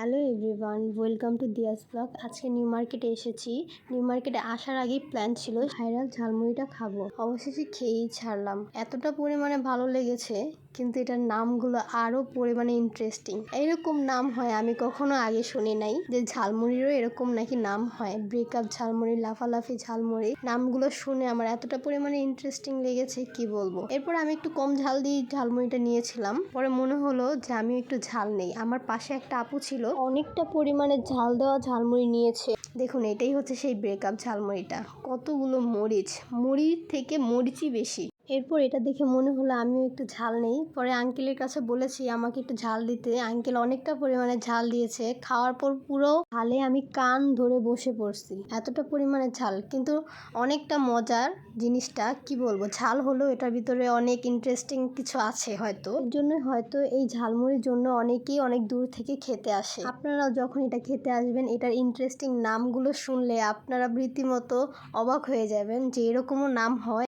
Hello everyone, welcome to Diya's blog. আজকে নিউ মার্কেটে এসেছি। নিউ মার্কেটে আসার আগেই প্ল্যান ছিল ভাইরাল ঝালমুড়িটা খাবো। অবশেষে খেয়েই ছাড়লাম। এতটা পরিমাণে ভালো লেগেছে, কিন্তু এটার নামগুলো আরো পরিমাণে ইন্টারেস্টিং। এরকম নাম হয় আমি কখনো আগে শুনি নাই, যে ঝালমুড়িরও এরকম নাকি নাম হয়। ব্রেকআপ ঝালমুড়ি, লাফালাফি ঝালমুড়ি, নামগুলো শুনে আমার এতটা পরিমাণে ইন্টারেস্টিং লেগেছে কি বলবো। এরপর আমি একটু কম ঝাল দিয়ে ঝালমুড়িটা নিয়েছিলাম। পরে মনে হলো যে আমি একটু ঝাল নেই। আমার পাশে একটা আপু ছিল, অনেকটা পরিমাণে ঝাল দেওয়া ঝালমুড়ি নিয়েছে। দেখুন, এটাই হচ্ছে সেই ব্রেকআপ ঝালমুড়িটা। কতগুলো মরিচ, মুড়ির থেকে মরিচই বেশি। এরপর এটা দেখে মনে হলো আমিও একটু ঝাল নেই। পরে আঙ্কেলের কাছে বলেছি আমাকে একটু ঝাল দিতে। আঙ্কেল অনেকটা পরিমাণে ঝাল দিয়েছে। খাওয়ার পর পুরো ঝালে আমি কান ধরে বসে পড়ছি, এতটা পরিমাণে ঝাল। কিন্তু অনেকটা মজার জিনিসটা, কি বলবো, ঝাল হলেও এটার ভিতরে অনেক ইন্টারেস্টিং কিছু আছে হয়তো। এর জন্যই হয়তো এই ঝালমুড়ির জন্য অনেকেই অনেক দূর থেকে খেতে আসে। আপনারাও যখন এটা খেতে আসবেন, এটার ইন্টারেস্টিং নামগুলো শুনলে আপনারা রীতিমতো অবাক হয়ে যাবেন যে এরকমও নাম হয়।